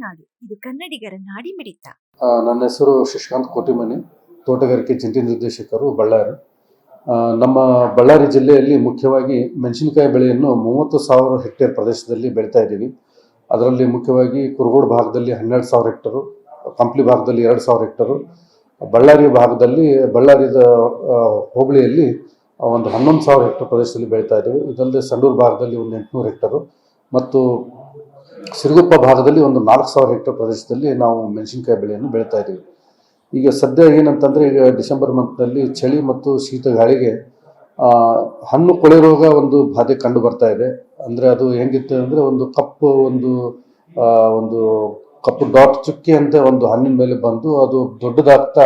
ನಾಡು, ಇದು ಕನ್ನಡಿಗರ ನಾಡಿ ಮಿಡಿತ. ನನ್ನ ಹೆಸರು ಶಶಿಕಾಂತ್ ಕೋಟಿಮನಿ, ತೋಟಗಾರಿಕೆ ಜಂಟಿ ನಿರ್ದೇಶಕರು, ಬಳ್ಳಾರಿ. ನಮ್ಮ ಬಳ್ಳಾರಿ ಜಿಲ್ಲೆಯಲ್ಲಿ ಮುಖ್ಯವಾಗಿ ಮೆಣಸಿನಕಾಯಿ ಬೆಳೆಯನ್ನು 30,000 ಹೆಕ್ಟೇರ್ ಪ್ರದೇಶದಲ್ಲಿ ಬೆಳೀತಾ ಇದ್ದೀವಿ. ಅದರಲ್ಲಿ ಮುಖ್ಯವಾಗಿ ಕುರುಗೋಡು ಭಾಗದಲ್ಲಿ 12,000 ಹೆಕ್ಟರು, ಕಂಪ್ಲಿ ಭಾಗದಲ್ಲಿ 2,000 ಹೆಕ್ಟರು, ಬಳ್ಳಾರಿ ಭಾಗದಲ್ಲಿ ಬಳ್ಳಾರಿದ ಹೋಬಳಿಯಲ್ಲಿ ಒಂದು 11,000 ಹೆಕ್ಟರ್ ಪ್ರದೇಶದಲ್ಲಿ ಬೆಳೀತಾ ಇದ್ದೀವಿ. ಇದಲ್ಲದೆ ಸಂಡೂರು ಭಾಗದಲ್ಲಿ ಒಂದು 800 ಹೆಕ್ಟರು ಮತ್ತು ಸಿರುಗುಪ್ಪ ಭಾಗದಲ್ಲಿ ಒಂದು 4,000 ಹೆಕ್ಟರ್ ಪ್ರದೇಶದಲ್ಲಿ ನಾವು ಮೆಣಸಿನಕಾಯಿ ಬೆಳೆಯನ್ನು ಬೆಳೀತಾ ಇದ್ದೀವಿ. ಈಗ ಸದ್ಯ ಏನಂತಂದರೆ, ಈಗ ಡಿಸೆಂಬರ್ ಮಂತ್ನಲ್ಲಿ ಚಳಿ ಮತ್ತು ಶೀತ ಗಾಳಿಗೆ ಹಣ್ಣು ಕೊಳೆ ರೋಗ ಒಂದು ಬಾಧೆ ಕಂಡು ಬರ್ತಾ ಇದೆ. ಅಂದರೆ ಅದು ಹೆಂಗಿತ್ತು ಅಂದರೆ, ಒಂದು ಕಪ್ಪು ಡಾಟ್ ಚುಕ್ಕಿ ಅಂತ ಒಂದು ಹಣ್ಣಿನ ಮೇಲೆ ಬಂದು ಅದು ದೊಡ್ಡದಾಗ್ತಾ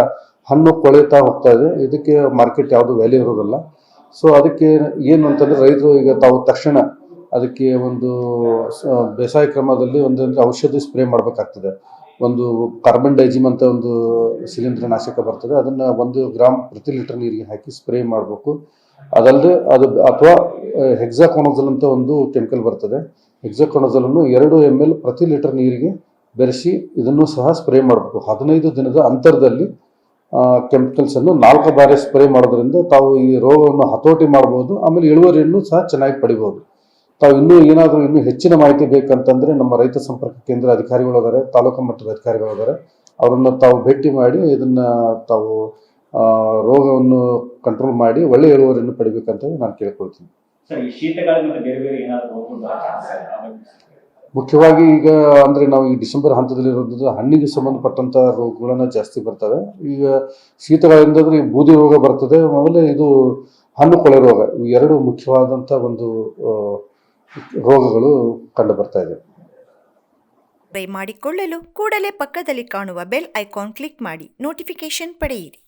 ಹಣ್ಣು ಕೊಳೆತಾ ಹೋಗ್ತಾ ಇದೆ. ಇದಕ್ಕೆ ಮಾರ್ಕೆಟ್ ಯಾವುದು ವ್ಯಾಲ್ಯೂ ಇರೋದಿಲ್ಲ. ಸೊ ಅದಕ್ಕೆ ಏನು ಅಂತಂದರೆ, ರೈತರು ಈಗ ತಾವು ತಕ್ಷಣ ಅದಕ್ಕೆ ಒಂದು ಬೇಸಾಯ ಕ್ರಮದಲ್ಲಿ ಒಂದಂದರೆ ಔಷಧಿ ಸ್ಪ್ರೇ ಮಾಡಬೇಕಾಗ್ತದೆ. ಒಂದು ಕಾರ್ಬನ್ ಡೈಜಿಮ್ ಅಂತ ಒಂದು ಶಿಲೀಂಧ್ರನಾಶಕ ಬರ್ತದೆ, ಅದನ್ನು 1 ಗ್ರಾಮ್ ಪ್ರತಿ ಲೀಟರ್ ನೀರಿಗೆ ಹಾಕಿ ಸ್ಪ್ರೇ ಮಾಡಬೇಕು. ಅದಲ್ಲದೆ ಅಥವಾ ಹೆಕ್ಸಾಕೊನಜೋಲ್ ಅಂತ ಒಂದು ಕೆಮಿಕಲ್ ಬರ್ತದೆ. ಹೆಕ್ಸಾಕೊನಜೋಲನ್ನು 2 ml ಪ್ರತಿ ಲೀಟರ್ ನೀರಿಗೆ ಬೆರೆಸಿ ಇದನ್ನು ಸಹ ಸ್ಪ್ರೇ ಮಾಡಬೇಕು. 15 ದಿನದ ಅಂತರದಲ್ಲಿ ಕೆಮಿಕಲ್ಸನ್ನು 4 ಬಾರಿ ಸ್ಪ್ರೇ ಮಾಡೋದ್ರಿಂದ ತಾವು ಈ ರೋಗವನ್ನು ಹತೋಟಿ ಮಾಡ್ಬೋದು. ಆಮೇಲೆ ಇಳುವರಿಯನ್ನು ಸಹ ಚೆನ್ನಾಗಿ ಪಡಿಬೋದು. ತಾವು ಇನ್ನೂ ಹೆಚ್ಚಿನ ಮಾಹಿತಿ ಬೇಕಂತಂದರೆ ನಮ್ಮ ರೈತ ಸಂಪರ್ಕ ಕೇಂದ್ರ ಅಧಿಕಾರಿಗಳಿದ್ದಾರೆ, ತಾಲೂಕು ಮಟ್ಟದ ಅಧಿಕಾರಿಗಳಿದ್ದಾರೆ. ಅವರನ್ನು ತಾವು ಭೇಟಿ ಮಾಡಿ ಇದನ್ನು ತಾವು ರೋಗವನ್ನು ಕಂಟ್ರೋಲ್ ಮಾಡಿ ಒಳ್ಳೆಯ ಇಳುವರಿಯನ್ನು ಪಡಿಬೇಕಂತ ನಾನು ಕೇಳ್ಕೊಳ್ತೀನಿ. ಮುಖ್ಯವಾಗಿ ಈಗ ಅಂದರೆ ನಾವು ಈ ಡಿಸೆಂಬರ್ ಹಂತದಲ್ಲಿರೋದ್ರಿಂದ ಹಣ್ಣಿಗೆ ಸಂಬಂಧಪಟ್ಟಂಥ ರೋಗಗಳನ್ನು ಜಾಸ್ತಿ ಬರ್ತವೆ. ಈಗ ಶೀತಗಾಲದಿಂದ ಈ ಬೂದಿ ರೋಗ ಬರ್ತದೆ, ಆಮೇಲೆ ಇದು ಹಣ್ಣು ಕೊಳೆ ರೋಗ, ಇವು 2 ಮುಖ್ಯವಾದಂಥ ಒಂದು ರೋಗಗಳು ಕಂಡು ಬರ್ತಾ ಇದೆ. ಮಾಡಿಕೊಳ್ಳಲು ಕೂಡಲೇ ಪಕ್ಕದಲ್ಲಿ ಕಾಣುವ ಬೆಲ್ ಐಕಾನ್ ಕ್ಲಿಕ್ ಮಾಡಿ ನೋಟಿಫಿಕೇಶನ್ ಪಡೆಯಿರಿ.